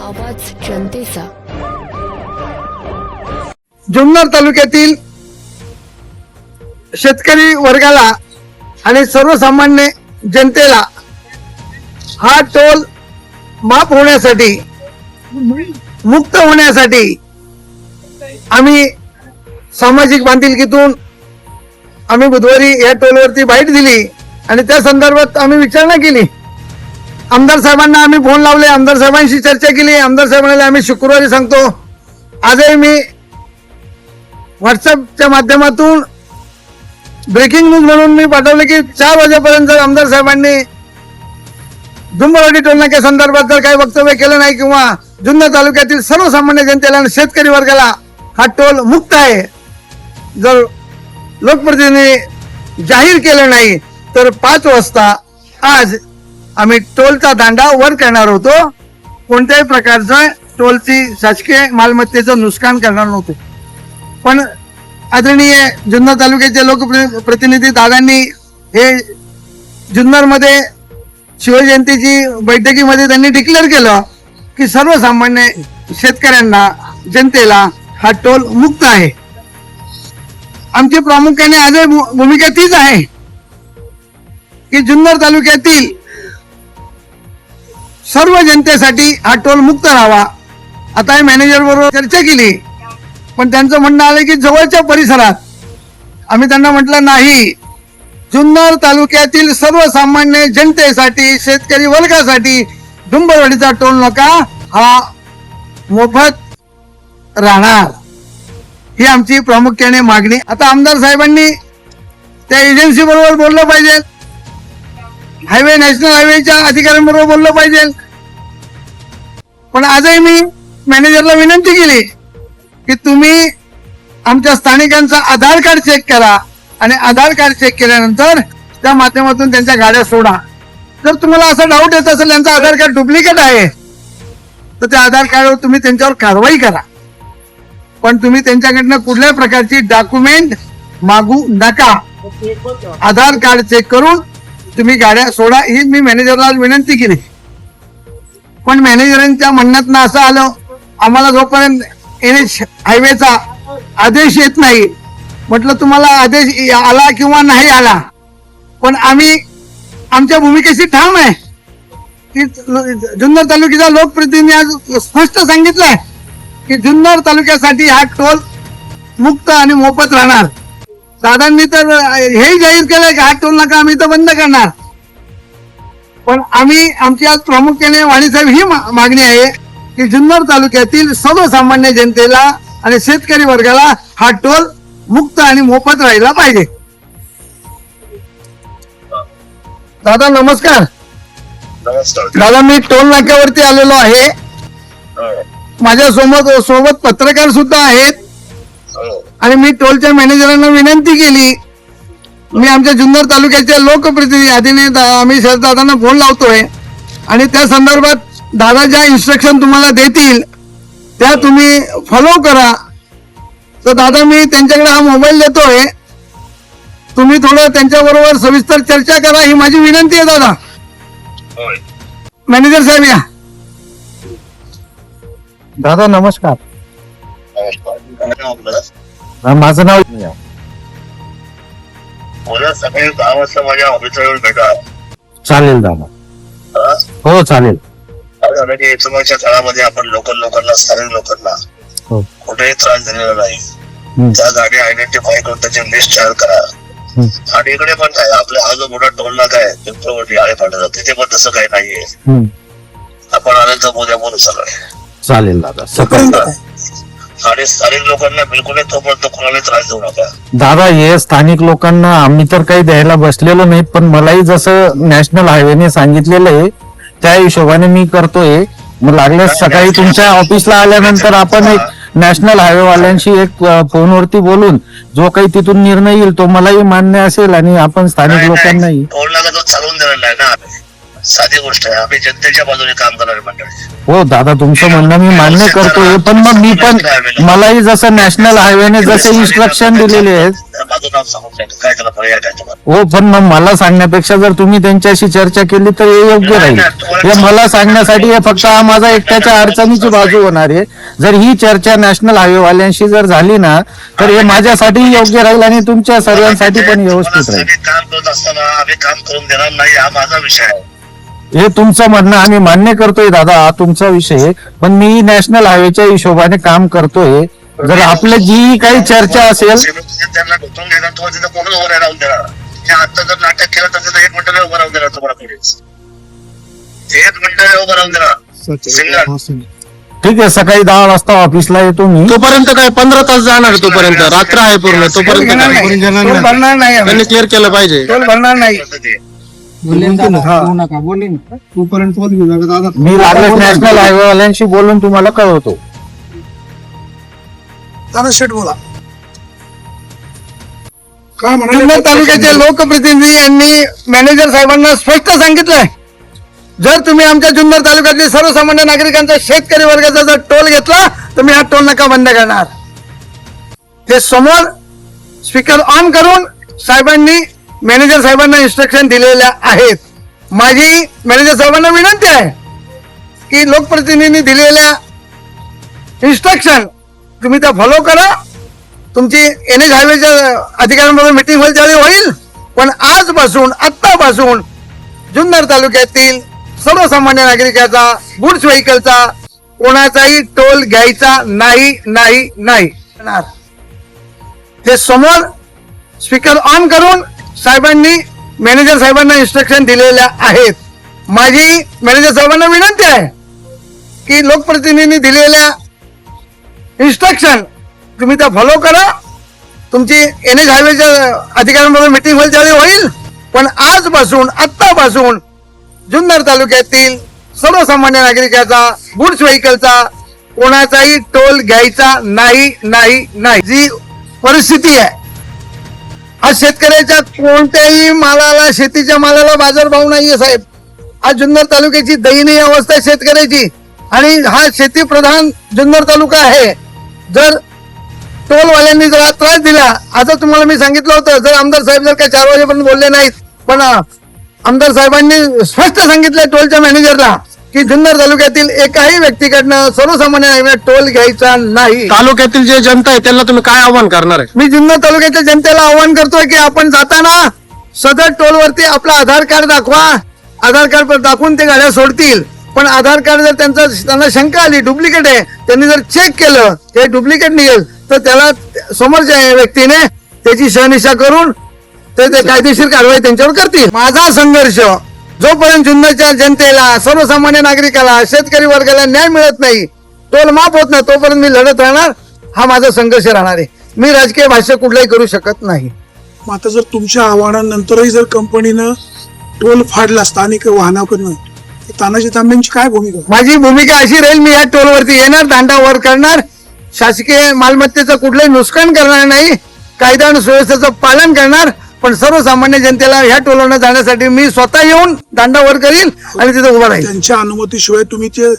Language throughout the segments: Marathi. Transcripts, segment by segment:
आवाज जनतेचा. जुन्नर तालुक्यातील शेतकरी वर्गाला आणि सर्वसामान्य जनतेला हा टोल माफ होण्यासाठी, मुक्त होण्यासाठी आम्ही सामाजिक बांधिलकीतून आम्ही बुधवारी या टोलवरती बाईट दिली आणि त्या संदर्भात आम्ही विचारणा केली. आमदार साहेबांना आम्ही फोन लावले, आमदार साहेबांशी चर्चा केली. आमदार साहेबांना आम्ही शुक्रवारी सांगतो. आजही मी व्हॉट्सअपच्या माध्यमातून ब्रेकिंग न्यूज म्हणून मी पाठवले की 4 वाजेपर्यंत आमदार साहेबांनी डुंबरवाडी टोलनाक्या संदर्भात जर काही वक्तव्य केलं नाही किंवा जुन्नर तालुक्यातील सर्वसामान्य जनतेला आणि शेतकरी वर्गाला हा टोल मुक्त आहे जर लोकप्रतिनिधी जाहीर केलं नाही तर 5 वाजता आज आम्ही टोलचा दांडा वर करणार होतो. कोणत्याही प्रकारचं टोलची शासकीय मालमत्तेचं नुकसान करणार नव्हते. पण आदरणीय जुन्नर तालुक्याचे लोकप्रतिनिधी दादांनी हे जुन्नरमध्ये शिवजयंतीची बैठकीमध्ये त्यांनी डिक्लेअर केलं की सर्वसामान्य शेतकऱ्यांना, जनतेला हा टोल मुक्त आहे. आमची प्रामुख्याने आजही भूमिका तीच आहे की जुन्नर तालुक्यातील सर्व जनतेसाठी हा टोल मुक्त राहावा. आता मॅनेजर बरोबर चर्चा केली पण त्यांचं म्हणणं आलं की जवळच्या परिसरात. आम्ही त्यांना म्हटलं नाही, जुन्नर तालुक्यातील सर्वसामान्य जनतेसाठी, शेतकरी वर्गासाठी डुंबरवाडीचा टोल नाका हा मोफत राहणार, ही आमची प्रामुख्याने मागणी. आता आमदार साहेबांनी त्या एजन्सी बरोबर बोललं पाहिजे, हायवे, नॅशनल हायवेच्या अधिकाऱ्यांबरोबर बोललं पाहिजे. पण आजही मी मॅनेजरला विनंती केली की तुम्ही आमच्या स्थानिकांचा आधार कार्ड चेक करा आणि आधार कार्ड चेक केल्यानंतर त्या माध्यमातून त्यांच्या गाड्या सोडा. जर तुम्हाला असा डाऊट येत असेल यांचं आधार कार्ड डुप्लिकेट आहे तर त्या आधार कार्डवर तुम्ही त्यांच्यावर कारवाई करा. पण तुम्ही त्यांच्याकडनं कुठल्याही प्रकारची डॉक्युमेंट मागू नका. आधार कार्ड चेक करून तुम्ही गाड्या सोडा, ही मी मॅनेजरला विनंती केली. पण मॅनेजरांच्या म्हणण्यात असं आलं, आम्हाला जोपर्यंत NH हायवेचा आदेश येत नाही, म्हटलं तुम्हाला आदेश आला किंवा नाही आला पण आम्ही आमच्या भूमिकेशी ठाम आहे की जुन्नर तालुक्याचा लोकप्रतिनिधी आज स्पष्ट सांगितलंय की जुन्नर तालुक्यासाठी हा टोल मुक्त आणि मोफत राहणार. दादांनी तर हेही जाहीर केलंय की हा टोल नाका आम्ही तर बंद करणार. पण आम्ही आमची आज प्रामुख्याने वाणीसाहेब ही मागणी आहे की जुन्नर तालुक्यातील सर्वसामान्य जनतेला आणि शेतकरी वर्गाला हा टोल मुक्त आणि मोफत राहिला पाहिजे. दादा नमस्कार. दादा मी टोल नाक्यावरती आलेलो आहे. माझ्या सोबत पत्रकार सुद्धा आहेत आणि मी टोलच्या मॅनेजरांना विनंती केली. मी आमच्या जुन्नर तालुक्याच्या लोकप्रतिनिधी आधीने आम्ही दादांना फोन लावतोय आणि त्या संदर्भात दादा ज्या इन्स्ट्रक्शन तुम्हाला देतील त्या तुम्ही फॉलो करा. तर दादा मी त्यांच्याकडे हा मोबाईल देतोय, तुम्ही थोडं त्यांच्याबरोबर सविस्तर चर्चा करा, ही माझी विनंती आहे दादा. मॅनेजर साहेब या. दादा नमस्कार. माझं नाव सकाळी 10 वाजता माझ्या ऑफिसला येऊन भेटा. चालेल दादा. हो चालेल. समोरच्या काळामध्ये आपण लोकांना, स्थानिक लोकांना कुठेही त्रास दिलेला नाही. त्या जागी आयडेंटिफाय करून त्याची लिस्ट तयार करा. आणि इकडे पण काय आपल्या हा जो मोठा टोल नाका आहे पिंपळवडी आळेपाटा तिथे पण तसं काही नाहीये. आपण आल्यानंतर उद्या बोलू सगळे. चालेल दादा. सकाळी आणि स्थानिक लोकांना बिलकुल तोपर्यंत कोणाला त्रास देऊ नका. दादा हे स्थानिक लोकांना आम्ही तर काही द्यायला बसलेलो नाही, पण मलाही जसं नॅशनल हायवेने सांगितलेलं आहे त्या हिशोबाने मी करतोय. मग लागल्यास सकाळी तुमच्या ऑफिसला आल्यानंतर आपण एक नॅशनल हायवे वाल्यांशी एक फोनवरती बोलून जो काही तिथून निर्णय येईल तो मलाही मान्य असेल आणि आपण स्थानिक लोकांनाही टोल नाका तो चालवून देणार नाही ना. साधी गोष्ट आहे. आम्ही जनतेच्या बाजूने काम करणारे मंडळ आहे. हो दादा, तुमचं म्हणणं मी मान्य करतोय, पण मग मी पण मलाही जसं नॅशनल हायवेने जसे इन्स्ट्रक्शन दिलेले आहेत, माझं नाव सांगून नाही काय त्याला पर्याय काय तुम्हाला. हो, पण मग मला सांगण्यापेक्षा जर तुम्ही त्यांच्याशी चर्चा केली तर हे योग्य राहील. हे मला सांगण्यासाठी हे फक्त हा माझा एकट्याच्या अडचणीची बाजू होणार आहे. जर ही चर्चा नॅशनल हायवेवाल्यांशी जर झाली ना तर हे माझ्यासाठी योग्य राहील आणि तुमच्या सर्वांसाठी पण व्यवस्थित राहील. आम्ही काम करत असताना आम्ही काम करून देणार नाही, हा माझा विषय आहे. हे तुमचं म्हणणं आम्ही मान्य करतोय दादा, हा तुमचा विषय आहे, पण मी नॅशनल हायवेच्या हिशोबाने काम करतोय. जर आपलं जी काही चर्चा असेल, त्यांना ढोकून घेणार तुम्हाला तिथं कोण उभं राहून देणार. हे आता जर नाटक केलं तर तिथं 1 मिनिटं उभं राहून देणार तुम्हाला कोणीच. 1 मिनिटं उभं राहून देणार सिंगल. ठीक आहे, सकाळी 10 वाजता ऑफिसला येतो मी. तोपर्यंत काय 15 तास जाणार, तोपर्यंत रात्र आहे पूर्ण, तोपर्यंत घेणार काय? नाही. टोल भरणार नाही आम्ही. त्यांनी क्लिअर केलं पाहिजे. टोल भरणार नाही. तोपर्यंत टोल घेऊ नका दादा. मी लागल्यास नॅशनल हायवेवाल्यांशी बोलून तुम्हाला कळवतो. दादा शेठ बोला काय म्हणाले. जुन्नर तालुक्याचे लोकप्रतिनिधी यांनी मॅनेजर साहेबांना स्पष्ट सांगितलंय, जर तुम्ही आमच्या जुन्नर तालुक्यातील सर्वसामान्य नागरिकांचा, शेतकरी वर्गाचा जर टोल घेतला तर मी हा टोल नाका बंद करणार. ते समोर स्पीकर ऑन करून साहेबांनी मॅनेजर साहेबांना इन्स्ट्रक्शन दिलेल्या आहेत. माझी मॅनेजर साहेबांना विनंती आहे की लोकप्रतिनिधींनी दिलेल्या इन्स्ट्रक्शन तुम्ही त्या फॉलो करा. तुमची NH हायवेच्या अधिकाऱ्यांबरोबर मिटिंग होईल त्यावेळी होईल, पण आजपासून आत्तापासून जुन्नर तालुक्यातील सर्वसामान्य नागरिकाचा, गुड्स व्हेकलचा कोणाचाही टोल घ्यायचा नाही नाही नाही. ते समोर स्पीकर ऑन करून साहेबांनी मॅनेजर साहेबांना इन्स्ट्रक्शन दिलेल्या आहेत. माझी मॅनेजर साहेबांना विनंती आहे की लोकप्रतिनिधींनी दिलेल्या इन्स्ट्रक्शन तुम्ही त्या फॉलो करा. तुमची NH हायवेच्या अधिकाऱ्यांबरोबर मिटिंग होईल त्यावेळी होईल, पण आजपासून आत्तापासून जुन्नर तालुक्यातील सर्वसामान्य नागरिकाचा, गुड्स व्हेकलचा कोणाचाही टोल घ्यायचा नाही नाही नाही. जी परिस्थिती आहे आज शेतकऱ्याच्या कोणत्याही मालाला, शेतीच्या मालाला बाजारभाव नाहीये साहेब. आज जुन्नर तालुक्याची दयनीय अवस्था आहे शेतकऱ्याची, आणि हा शेतीप्रधान जुन्नर तालुका आहे. जर टोलवाल्यांनी जर हा त्रास दिला, आता तुम्हाला मी सांगितलं होतं, जर आमदार साहेब जर काही 4 वाजेपर्यंत बोलले नाहीत, पण आमदार साहेबांनी स्पष्ट सांगितलं टोलच्या मॅनेजरला की जुन्नर तालुक्यातील एकाही व्यक्तीकडनं, सर्वसामान्य नागरिकांना टोल घ्यायचा नाही. तालुक्यातील जे जनता आहे त्यांना तुम्ही काय आव्हान करणार आहे? मी जुन्नर तालुक्याच्या जनतेला आवाहन करतोय की आपण जाताना सदर टोलवरती आपलं आधार कार्ड दाखवा. आधार कार्ड दाखवून ते गाड्या सोडतील, पण आधार कार्ड जर त्यांना शंका आली डुप्लिकेट आहे, त्यांनी जर चेक केलं ते डुप्लिकेट निघेल तर त्याला समोरच्या व्यक्तीने त्याची शहानिशा करून ते कायदेशीर कारवाई त्यांच्यावर करतील. माझा संघर्ष जोपर्यंत जुन्नरच्या जनतेला, सर्वसामान्य नागरिकाला, शेतकरी वर्गाला न्याय मिळत नाही, टोल माफ होत नाही, तोपर्यंत मी लढत राहणार. हा माझा संघर्ष राहणार आहे. मी राजकीय भाष्य कुठलाही करू शकत नाही. मग आता जर तुमच्या आव्हानानंतरही जर कंपनीनं टोल फाडला स्थानिक वाहनाकडनं, तर तानाजी तांब्यांची काय भूमिका? माझी भूमिका अशी राहील, मी या टोलवरती येणार, दांडा वर करणार, शासकीय मालमत्तेचं कुठलंही नुकसान करणार नाही, कायदा आणि सुव्यवस्थेचं पालन करणार, पण सर्वसामान्य जनतेला ह्या टोलवरनं जाण्यासाठी मी स्वतः येऊन दांडा वर करील आणि तिथे उभा राहील. त्यांच्या अनुमतीशिवाय तुम्ही ते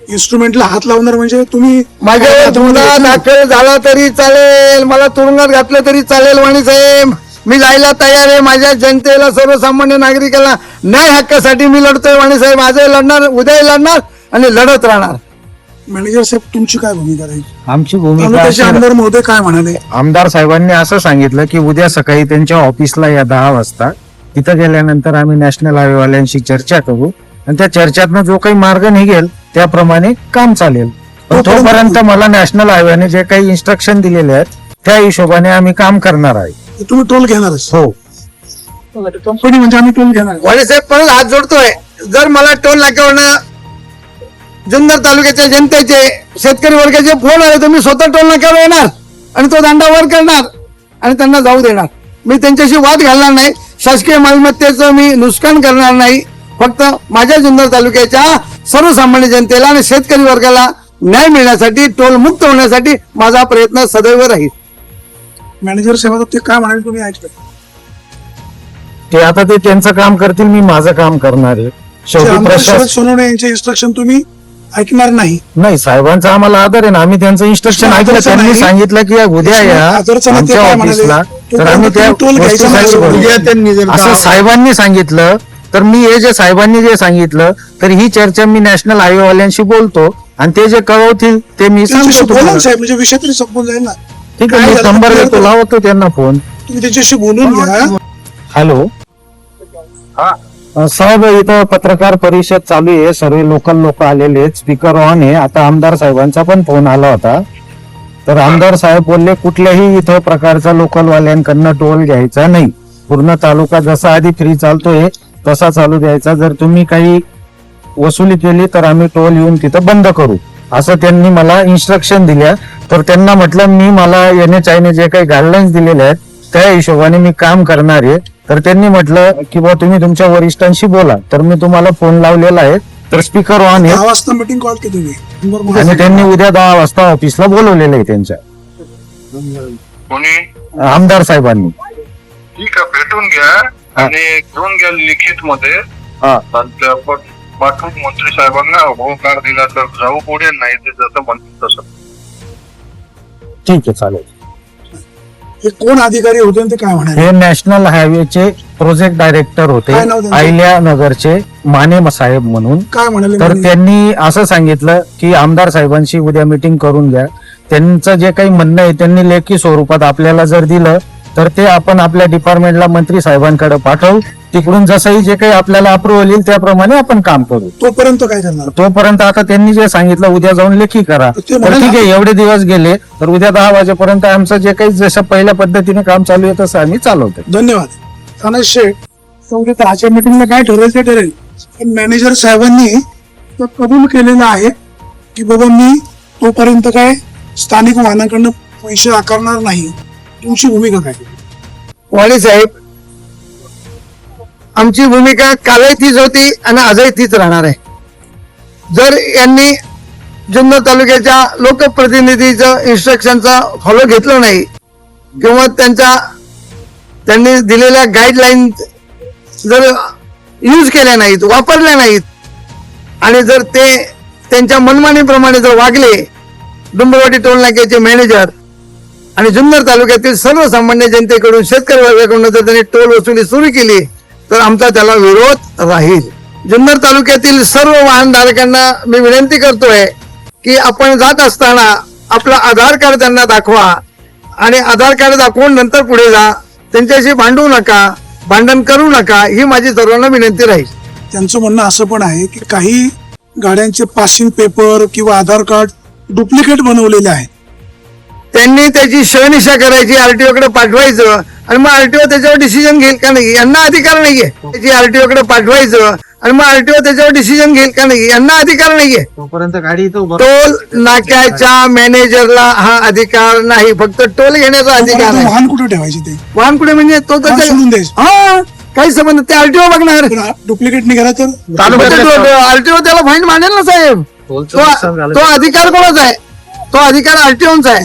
इन्स्ट्रुमेंटला हात लावणार म्हणजे तुम्ही माझ्यावर गुन्हा दाखल झाला तरी चालेल, मला तुरुंगात घातलं तरी चालेल. वाणी साहेब, मी जायला तयार आहे. माझ्या जनतेला, सर्वसामान्य नागरिकाला न्याय हक्कासाठी मी लढतोय. वाणी साहेब, आजही लढणार, उद्याही लढणार आणि लढत राहणार. मॅनेजर साहेब तुमची काय भूमिका राहील? आमची भूमिका तालुक्याचे अशी- आमदार महोदय काय म्हणाले? आमदार साहेबांनी असं सांगितलं की उद्या सकाळी त्यांच्या ऑफिसला या 10 वाजता. तिथं गेल्यानंतर आम्ही नॅशनल हायवेवाल्यांशी चर्चा करू आणि त्या चर्चेतनं जो काही मार्ग निघेल त्याप्रमाणे काम चालेल. पण तोपर्यंत मला नॅशनल हायवेने जे काही इन्स्ट्रक्शन दिलेले आहेत त्या हिशोबाने आम्ही काम करणार आहे. तुम्ही टोल घेणारच? हो. कंपनी म्हणजे आम्ही टोल घेणार. वाणी साहेब, परत हात जोडतोय. जर मला टोल नाक्यावरनं जुन्नर तालुक्याच्या जनतेचे, शेतकरी वर्गाचे फोन आले तर मी स्वतः टोल नाक्यावर येणार आणि तो दांडा वर करणार आणि त्यांना जाऊ देणार. मी त्यांच्याशी वाद घालणार नाही, शासकीय मालमत्तेचं मी नुकसान करणार नाही. फक्त माझ्या जुन्नर तालुक्याच्या सर्वसामान्य जनतेला आणि शेतकरी वर्गाला न्याय मिळण्यासाठी, टोल मुक्त होण्यासाठी माझा प्रयत्न सदैव राहील. मॅनेजर साहेब ते काय म्हणाले तुम्ही ऐकलं? ते आता ते त्यांचं काम करतील, मी माझं काम करणार आहे. शेवटी आमदार शरद प्रशासन सोनवणे यांचे इन्स्ट्रक्शन तुम्ही ऐकणार नाही. नाही, साहेबांचा आम्हाला आदर आहे ना, आम्ही त्यांचं इन्स्ट्रक्शन कृष्णा ऐकलं. आदरचा त्यांनी नाही. सांगितलं की या उद्या या आदरचा नाही, ते आमच्या काय म्हणाले? ऑफिसला, तर आम्ही त्या टोल घ्यायचा वस्तूसाठी नाही. बोलू. उद्या त्यांनी जर असं साहेबांनी सांगितलं तर मी हे जे साहेबांनी जे सांगितलं तर ही चर्चा मी नॅशनल हायवेवाल्यांशी बोलतो आणि ते जे कळवतील ते मी त्यांच्याशी सांगतो बोला ना तुम्हाला. साहेब, म्हणजे विषय तरी संपून जाईल ना. ठीक काय आहे, मी झालं? नंबर देतो, लावतो त्यांना फोन. तुम्ही त्याच्याशी बोलून घ्या. हॅलो साहेब, इथं पत्रकार परिषद चालू आहे, सर्व लोकल लोक आलेले आहेत, स्पीकर ऑन आहे. आता आमदार साहेबांचा पण फोन आला होता, तर आमदार साहेब बोलले कुठल्याही इथं प्रकारचा लोकलवाल्यांकडनं टोल घ्यायचा नाही. पूर्ण तालुका जसा आधी फ्री चालतोय तसा चालू द्यायचा. जर तुम्ही काही वसुली केली तर आम्ही टोल येऊन तिथं बंद करू, असं त्यांनी मला इन्स्ट्रक्शन दिल्या. तर त्यांना म्हटलं मी मला NHI जे काही गाईडलाईन्स दिलेले आहेत त्या हिशोबाने मी काम करणार आहे. तर त्यांनी म्हटलं की बा तुम्ही तुमच्या वरिष्ठांशी बोला. तर मी तुम्हाला फोन लावलेला आहे, तर स्पीकर ऑन 10 आहे वाजता मीटिंग कॉल केली तुम्ही. नंबर बघा. आणि त्यांनी उद्या 10 वाजता ऑफिसला बोलवलेलं आहे त्यांच्या कोणी आमदार साहेबांनी. ठीक आहे, भेटून घ्या आणि घेऊन घ्या लिखित मध्ये. हा. पाठवून मंत्री साहेबांना होकार दिला तर जाऊ पुढे, नाही ते जसं म्हणतील तसं. ठीक आहे, चालेल. हे कोण अधिकारी होते आणि ते काय म्हणाले? हे नॅशनल हायवेचे प्रोजेक्ट डायरेक्टर होते, काय नाव त्यांचं? आयल्या नगरचे माने साहेब म्हणून. काय म्हणाले? तर त्यांनी असं सांगितलं की आमदार साहेबांशी उद्या मीटिंग करून घ्या. त्यांचं जे काही म्हणणं आहे त्यांनी लेखी स्वरूपात आपल्याला जर दिलं तर ते आपण आपल्या डिपार्टमेंटला मंत्री साहेबांकडे पाठवू. तिकडून जसंही जे काही आपल्याला अप्रुव्हल येईल त्याप्रमाणे आपण काम करू. तोपर्यंत काय करणार? तोपर्यंत आता त्यांनी जे सांगितलं उद्या जाऊन लेखी करा. ते तर म्हणाले ठीक आहे, एवढे दिवस गेले तर उद्या 10 वाजेपर्यंत आमचं जे काही जसं पहिल्या पद्धतीने काम चालू आहे तसं आम्ही चालवतो. धन्यवाद. तानाजी शेठ, समजा आजच्या मीटिंगला काय ठरेल ते ठरेल, पण मॅनेजर साहेबांनी तर कबूल केलेलं आहे की बाबा मी तोपर्यंत काय स्थानिक वाहनाकडनं पैसे आकारणार नाही. तुमची भूमिका काय? वाणी साहेब, आमची भूमिका कालही तीच होती आणि आजही तीच राहणार आहे. जर यांनी जुन्नर तालुक्याच्या लोकप्रतिनिधीचं इन्स्ट्रक्शनचा फॉलो घेतलं नाही किंवा त्यांनी दिलेल्या गाईडलाईन जर यूज केल्या नाहीत, वापरल्या नाहीत आणि जर ते त्यांच्या मनमानीप्रमाणे जर वागले, डुंबरवाडी टोल नाक्याचे मॅनेजर आणि जुन्नर तालुक्यातील सर्वसामान्य जनतेकडून, शेतकरी वर्गाकडून जर त्यांनी टोल वसुली सुरू केली तर आमचा त्याला विरोध राहील. जुन्नर तालुक्यातील सर्व वाहनधारकांना मी विनंती करतोय की आपण जात असताना आपला आधार कार्ड त्यांना दाखवा आणि आधार कार्ड दाखवून नंतर पुढे जा. त्यांच्याशी भांडू नका, भांडण करू नका, ही माझी सर्वांना विनंती राहील. त्यांचं म्हणणं असं पण आहे की काही गाड्यांचे पासिंग पेपर किंवा आधार कार्ड डुप्लिकेट बनवलेले आहेत. त्यांनी त्याची शहनिशा करायची, RTO कडे पाठवायचं आणि मग RTO त्याच्यावर डिसिजन घेईल का नाही, यांना अधिकार नाहीये. त्याची RTO कडे पाठवायचं आणि मग RTO त्याच्यावर डिसिजन घेईल का नाही, यांना अधिकार नाहीये. तोपर्यंत गाडी टोल नाक्याच्या मॅनेजरला हा अधिकार नाही, फक्त टोल घेण्याचा अधिकार आहे. वाहन कुठे ठेवायचे ते? वाहन कुठे म्हणजे तो वाहन सोडून द्यायचं. हा, काही संबंध, ते RTO बघणार. डुप्लिकेट निघाला तर RTO त्याला फाईन मांडेल ना साहेब. तो अधिकार कोणाचा आहे? तो अधिकार RTOचा आहे.